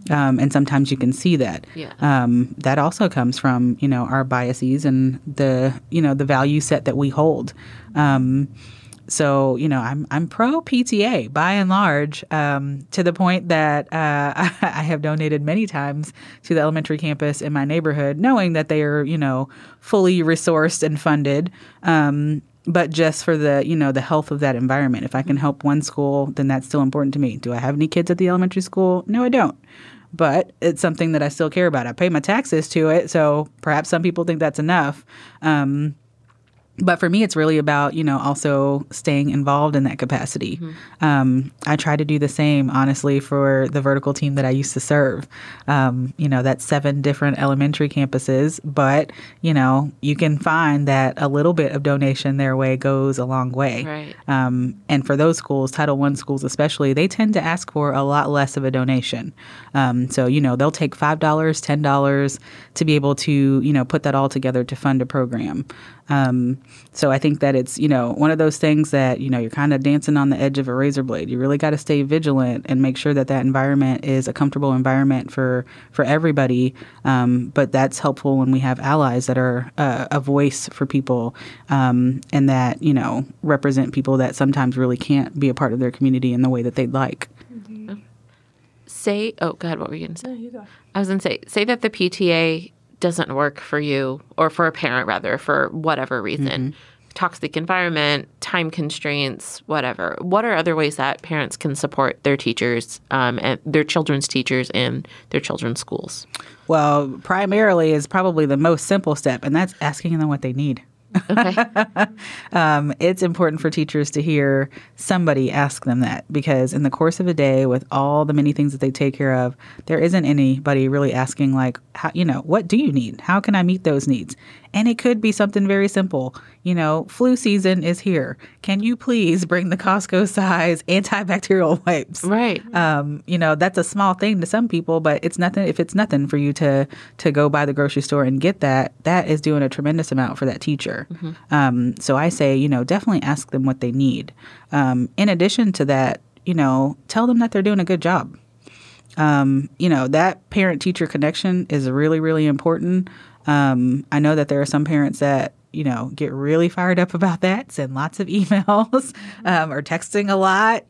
And sometimes you can see that. Yeah. That also comes from, our biases and the value set that we hold. So, I'm pro PTA by and large, to the point that I have donated many times to the elementary campus in my neighborhood, knowing that they are, fully resourced and funded. But just for the health of that environment. If I can help one school, then that's still important to me. Do I have any kids at the elementary school? No, I don't. But it's something that I still care about. I pay my taxes to it, so perhaps some people think that's enough. But for me, it's really about, also staying involved in that capacity. I try to do the same, honestly, for the vertical team that I used to serve. That's 7 different elementary campuses. But, you can find that a little bit of donation their way goes a long way. Right. And for those schools, Title I schools especially, they tend to ask for a lot less of a donation. So, they'll take $5, $10 to be able to, put that all together to fund a program. So I think that it's, one of those things that, you're kind of dancing on the edge of a razor blade. You really got to stay vigilant and make sure that environment is a comfortable environment for everybody. But that's helpful when we have allies that are a voice for people and that, represent people that sometimes really can't be a part of their community in the way that they'd like. Oh, God, what were you going to say? No, you go. I was going to say that the PTA doesn't work for you, or for a parent rather, for whatever reason, toxic environment, time constraints, whatever. What are other ways that parents can support their teachers and their children's teachers in their children's schools? Well, primarily is probably the most simple step, and that's asking them what they need. Okay. It's important for teachers to hear somebody ask them that, because in the course of a day, with all the many things that they take care of, there isn't anybody really asking, like, how, what do you need? How can I meet those needs? And it could be something very simple. Flu season is here. Can you please bring the Costco size antibacterial wipes? Right. That's a small thing to some people, but it's nothing. If it's nothing for you to go by the grocery store and get that is doing a tremendous amount for that teacher. So I say, definitely ask them what they need. In addition to that, tell them that they're doing a good job. That parent-teacher connection is really, really important. I know that there are some parents that, get really fired up about that, send lots of emails, or texting a lot,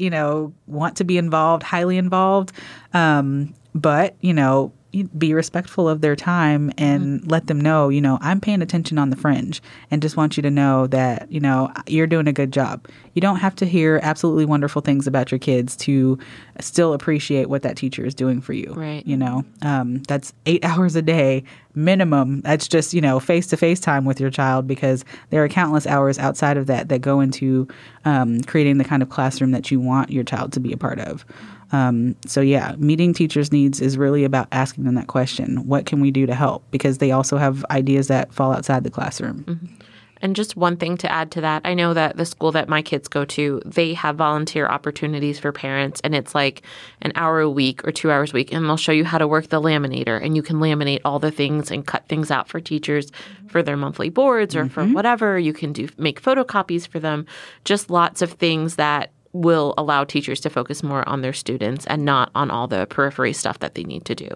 want to be involved, highly involved. But, be respectful of their time and let them know, I'm paying attention on the fringe and just want you to know that, you're doing a good job. You don't have to hear absolutely wonderful things about your kids to still appreciate what that teacher is doing for you. Right. That's 8 hours a day minimum. That's just, face-to-face time with your child, because there are countless hours outside of that go into creating the kind of classroom that you want your child to be a part of. So yeah, meeting teachers' needs is really about asking them that question. What can we do to help? Because they also have ideas that fall outside the classroom. And just one thing to add to that, I know that the school that my kids go to, they have volunteer opportunities for parents, and it's like an hour a week or 2 hours a week, and they'll show you how to work the laminator, and you can laminate all the things and cut things out for teachers for their monthly boards or for whatever. You can make photocopies for them, just lots of things that will allow teachers to focus more on their students and not on all the periphery stuff that they need to do.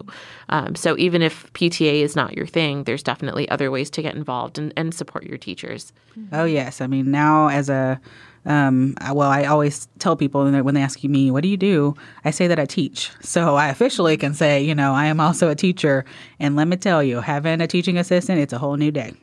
So even if PTA is not your thing, there's definitely other ways to get involved and support your teachers. Oh, yes. I mean, now as a I always tell people when they ask me, what do you do? I say that I teach. So I officially can say, I am also a teacher. And let me tell you, having a teaching assistant, it's a whole new day.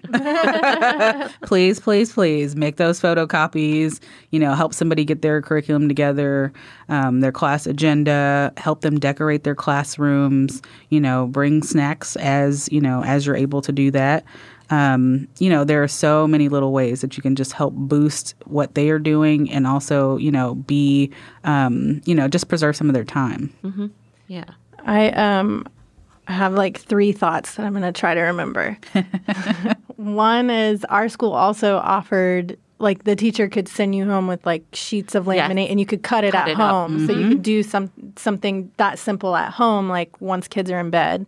Please, please, please make those photocopies, help somebody get their curriculum together, their class agenda, help them decorate their classrooms, bring snacks as you're able to do that. There are so many little ways that you can just help boost what they are doing and also, be, just preserve some of their time. Mm-hmm. Yeah. I have like 3 thoughts that I'm going to try to remember. One is our school also offered, like, the teacher could send you home with like sheets of laminate and you could cut it at home. Mm-hmm. So you could do something that simple at home, like once kids are in bed.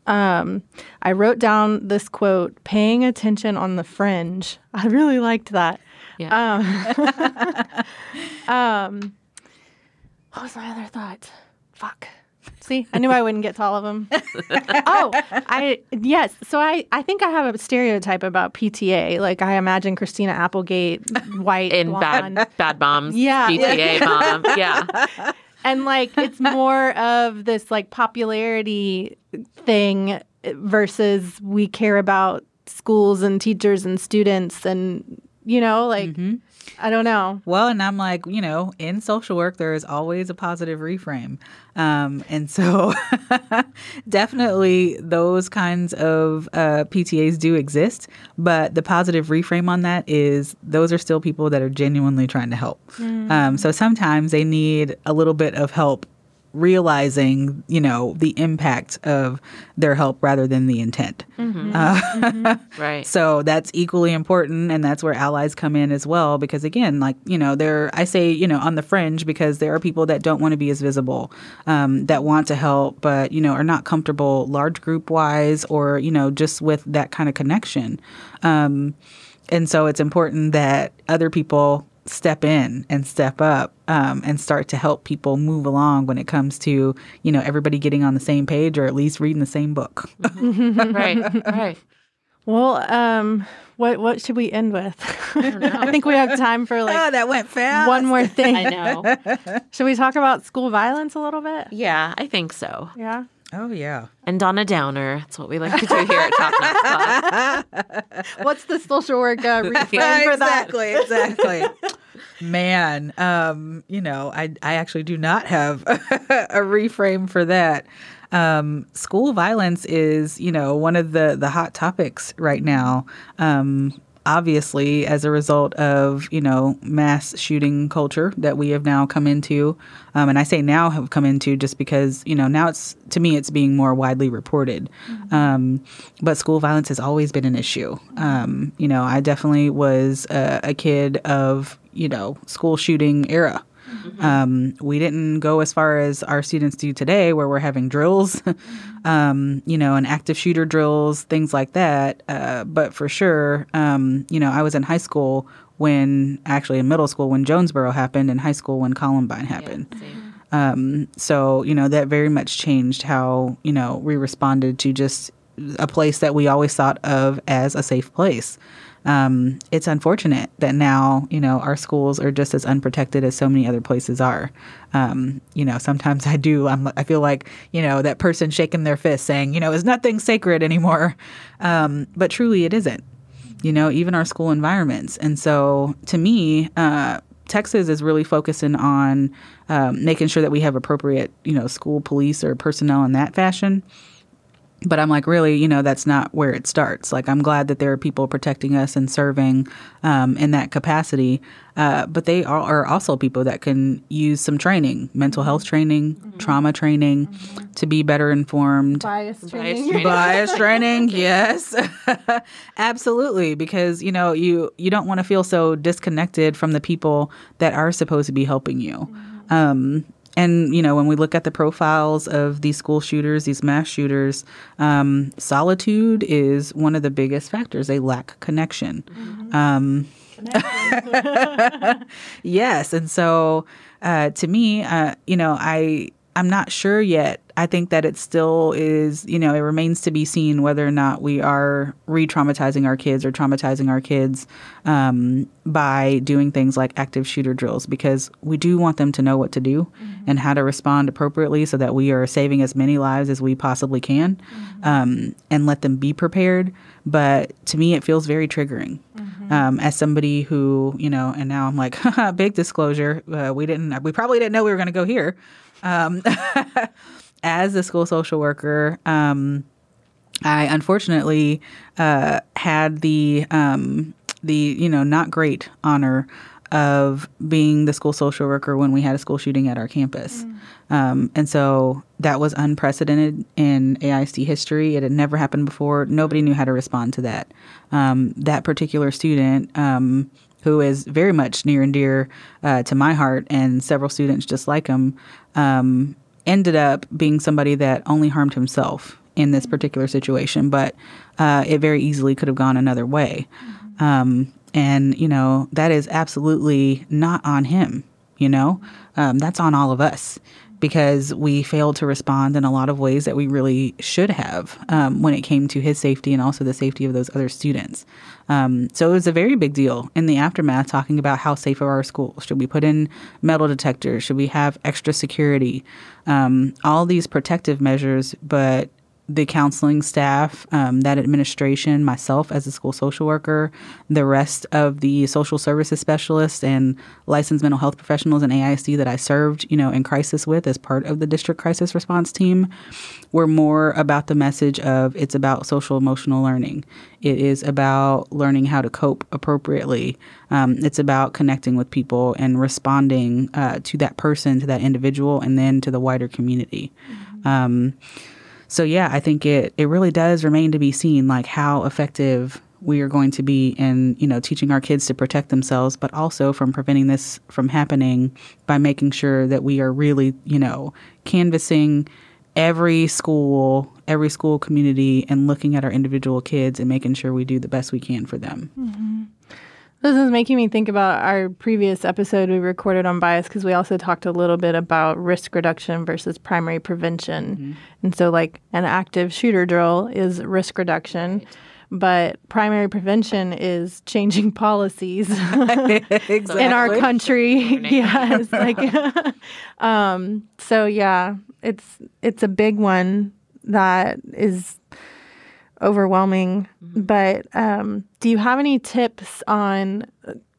I wrote down this quote, paying attention on the fringe. I really liked that. Yeah. What was my other thought? Fuck. See, I knew I wouldn't get to all of them. Yes. So I think I have a stereotype about PTA. Like, I imagine Christina Applegate, white, in blonde. bad moms. Yeah. PTA mom. Yeah. And, like, it's more of this, like, popularity thing versus we care about schools and teachers and students and, mm-hmm. I don't know. Well, and I'm like, in social work, there is always a positive reframe. And so definitely those kinds of PTAs do exist. But the positive reframe on that is those are still people that are genuinely trying to help. Mm. So sometimes they need a little bit of help realizing, the impact of their help rather than the intent. Mm-hmm. Right. So that's equally important, and that's where allies come in as well. Because again, like, I say, on the fringe, because there are people that don't want to be as visible, that want to help, but, are not comfortable large group wise or, just with that kind of connection. And so it's important that other people step in and step up and start to help people move along when it comes to, everybody getting on the same page or at least reading the same book. Right. Well, what should we end with? I think we have time for that went fast. One more thing. I know. Should we talk about school violence a little bit? Yeah, I think so. Yeah. Oh, yeah. And on a downer. That's what we like to do here at Top Notch Club. What's the social work reframe for that? Exactly. Man, I actually do not have a reframe for that. School violence is, one of the hot topics right now. Obviously, as a result of, mass shooting culture that we have now come into. And I say now have come into just because, now to me, it's being more widely reported. Mm-hmm. But school violence has always been an issue. I definitely was a kid of, school shooting era. Mm-hmm. We didn't go as far as our students do today, where we're having drills, and active shooter drills, things like that. But for sure, I was in high school in middle school when Jonesboro happened, and high school when Columbine happened. Yeah, so, that very much changed how, we responded to just a place that we always thought of as a safe place. It's unfortunate that now, our schools are just as unprotected as so many other places are. Sometimes I feel like, that person shaking their fist saying, is nothing sacred anymore. But truly it isn't, even our school environments. And so to me, Texas is really focusing on making sure that we have appropriate, school police or personnel in that fashion. But I'm like, really, that's not where it starts. Like, I'm glad that there are people protecting us and serving in that capacity. But they are also people that can use some training, mental health training, mm-hmm. trauma training, mm-hmm. to be better informed. Bias training. Bias training, yes. Absolutely. Because, you don't want to feel so disconnected from the people that are supposed to be helping you. Mm-hmm. And, when we look at the profiles of these school shooters, these mass shooters, solitude is one of the biggest factors. They lack connection. Mm-hmm. Yes. And so to me, I'm not sure yet. I think that it still is, it remains to be seen whether or not we are re-traumatizing our kids or traumatizing our kids by doing things like active shooter drills, because we do want them to know what to do and how to respond appropriately so that we are saving as many lives as we possibly can, and let them be prepared. But to me, it feels very triggering. As somebody who, and now I'm like, big disclosure, we probably didn't know we were going to go here. As a school social worker, I unfortunately had the not great honor of being the school social worker when we had a school shooting at our campus. And so that was unprecedented in AISD history. It had never happened before. Nobody knew how to respond to that. That particular student, who is very much near and dear to my heart and several students just like him, ended up being somebody that only harmed himself in this particular situation, but it very easily could have gone another way. And, that is absolutely not on him, that's on all of us, because we failed to respond in a lot of ways that we really should have when it came to his safety and also the safety of those other students. So it was a very big deal in the aftermath, talking about how safe are our schools. Should we put in metal detectors? Should we have extra security? All these protective measures, but the counseling staff, that administration, myself as a school social worker, the rest of the social services specialists and licensed mental health professionals in AISD that I served, in crisis with as part of the district crisis response team, were more about the message of it's about social emotional learning. It is about learning how to cope appropriately. It's about connecting with people and responding to that person, to that individual, and then to the wider community. So, yeah, I think it really does remain to be seen, like, how effective we are going to be in, teaching our kids to protect themselves, but also from preventing this from happening by making sure that we are really, canvassing every school community and looking at our individual kids and making sure we do the best we can for them. Mm-hmm. This is making me think about our previous episode we recorded on bias, because we also talked a little bit about risk reduction versus primary prevention. Mm-hmm. And so, like, an active shooter drill is risk reduction, right, but primary prevention is changing policies exactly. in our country. Yes. So, yeah, it's a big one that is overwhelming. Mm-hmm. But do you have any tips on,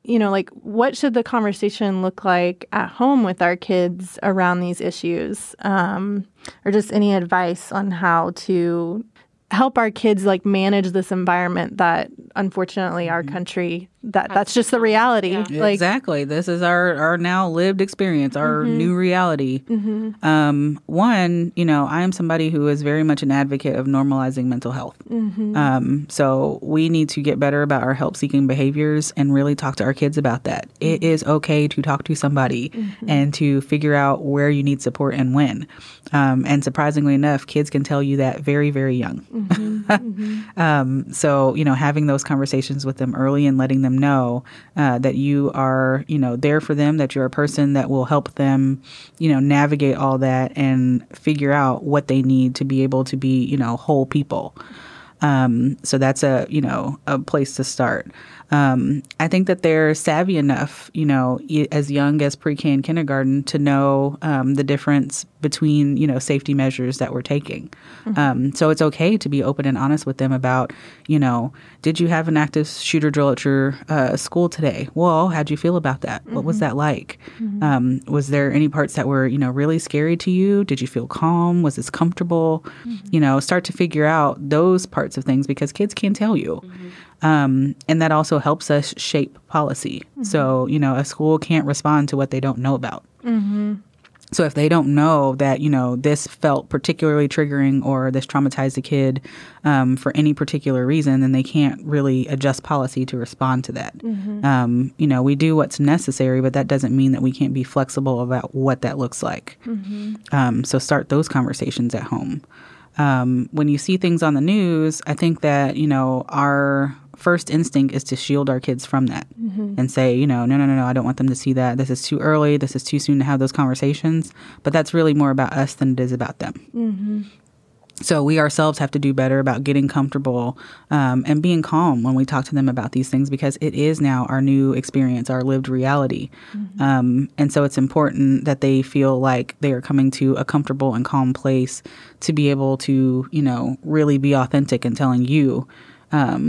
what should the conversation look like at home with our kids around these issues? Or just any advice on how to help our kids, manage this environment that, unfortunately, our country, that's just the reality. Yeah. Exactly. This is our now lived experience, our new reality. Mm-hmm. One, I am somebody who is very much an advocate of normalizing mental health. Mm-hmm. So we need to get better about our help-seeking behaviors and really talk to our kids about that. Mm-hmm. It is okay to talk to somebody and to figure out where you need support and when. And surprisingly enough, kids can tell you that very, very young. Mm-hmm. So, having those conversations with them early and letting them know that you are, there for them, that you're a person that will help them, navigate all that and figure out what they need to be able to be, whole people. So that's a place to start. I think that they're savvy enough, as young as pre-K and kindergarten to know the difference between, safety measures that we're taking. Mm-hmm. So it's okay to be open and honest with them about, did you have an active shooter drill at your school today? Well, how'd you feel about that? Mm-hmm. What was that like? Mm-hmm. Was there any parts that were, really scary to you? Did you feel calm? Was this comfortable? Mm-hmm. Start to figure out those parts of things, because kids can tell you. Mm-hmm. And that also helps us shape policy. Mm-hmm. So, a school can't respond to what they don't know about. Mm-hmm. So if they don't know that, this felt particularly triggering or this traumatized a kid for any particular reason, then they can't really adjust policy to respond to that. Mm-hmm. We do what's necessary, but that doesn't mean that we can't be flexible about what that looks like. Mm-hmm. So start those conversations at home. When you see things on the news, I think that, our first instinct is to shield our kids from that and say, no, I don't want them to see that. This is too early. This is too soon to have those conversations. But that's really more about us than it is about them. So we ourselves have to do better about getting comfortable and being calm when we talk to them about these things, because it is now our new experience, our lived reality. And so it's important that they feel like they are coming to a comfortable and calm place to be able to, really be authentic in telling you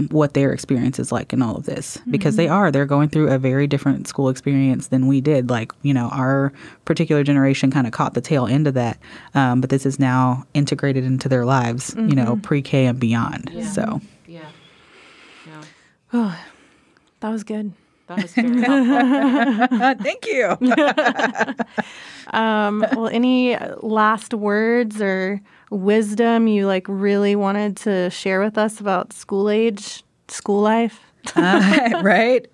what their experience is like in all of this, because they're going through a very different school experience than we did. Like, our particular generation kind of caught the tail end of that. But this is now integrated into their lives, pre-K and beyond. Yeah. So. Yeah. Oh, that was good. That was very helpful. Thank you. Well, any last words or wisdom you really wanted to share with us about school life? Right.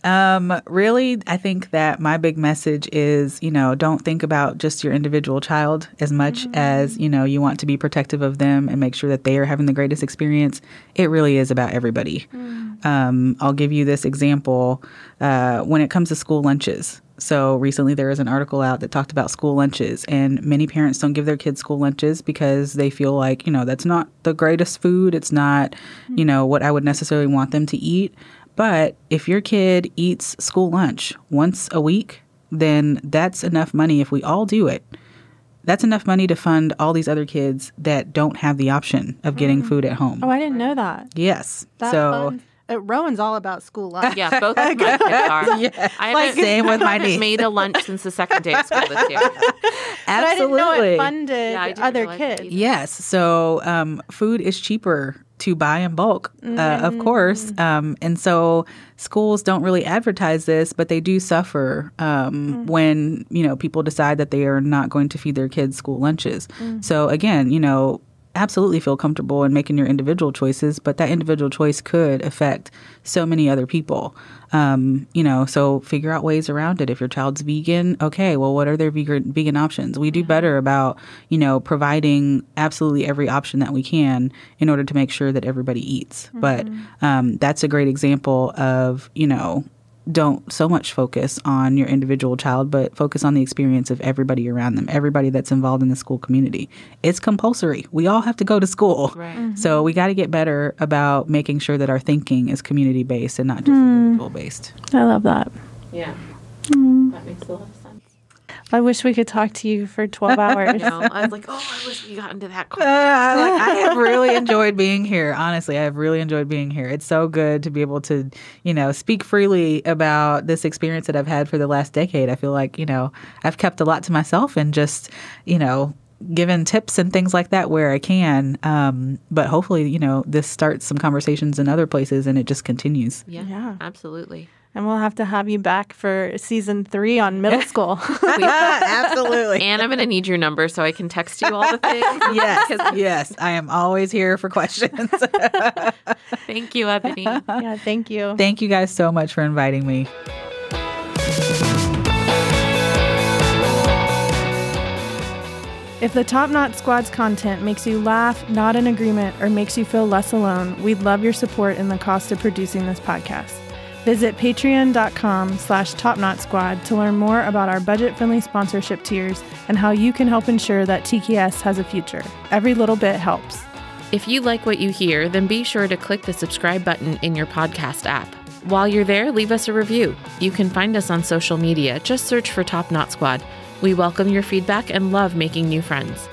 Really, I think that my big message is, don't think about just your individual child as much as, you want to be protective of them and make sure that they are having the greatest experience. It really is about everybody. I'll give you this example when it comes to school lunches. So recently there was an article out that talked about school lunches, and many parents don't give their kids school lunches because they feel like, that's not the greatest food. It's not, what I would necessarily want them to eat. But if your kid eats school lunch once a week, then that's enough money. If we all do it, that's enough money to fund all these other kids that don't have the option of getting food at home. Oh, I didn't know that. Yes. Rowan's all about school lunch. Yeah, both of my kids are. Yes. Same with my niece. Made a lunch since the second day of school this year. Absolutely. But I didn't know it funded other kids. Yes. So food is cheaper to buy in bulk, of course. And so schools don't really advertise this, but they do suffer when, people decide that they are not going to feed their kids school lunches. So again, absolutely feel comfortable in making your individual choices, but that individual choice could affect so many other people. So figure out ways around it. If your child's vegan, okay, well, what are their vegan options? We do better about, providing absolutely every option that we can in order to make sure that everybody eats. But that's a great example of, don't so much focus on your individual child, but focus on the experience of everybody around them, everybody that's involved in the school community. It's compulsory. We all have to go to school. Right. So we got to get better about making sure that our thinking is community-based and not just individual-based. I love that. Yeah. That makes a lot of sense. I wish we could talk to you for 12 hours. I was like, I wish we got into that question. I have really enjoyed being here. Honestly, I have really enjoyed being here. It's so good to be able to, speak freely about this experience that I've had for the last decade. I feel like, I've kept a lot to myself and just, given tips and things like that where I can. But hopefully, this starts some conversations in other places and it just continues. Yeah, absolutely. And we'll have to have you back for season 3 on middle school. Absolutely. And I'm going to need your number so I can text you all the things. Yes. I am always here for questions. Thank you, Ebony. Yeah, thank you. Thank you guys so much for inviting me. If the Top Knot Squad's content makes you laugh, nod in agreement, or makes you feel less alone, we'd love your support in the cost of producing this podcast. Visit patreon.com/TopKnotSquad to learn more about our budget-friendly sponsorship tiers and how you can help ensure that TKS has a future. Every little bit helps. If you like what you hear, then be sure to click the subscribe button in your podcast app. While you're there, leave us a review. You can find us on social media. Just search for Top Knot Squad. We welcome your feedback and love making new friends.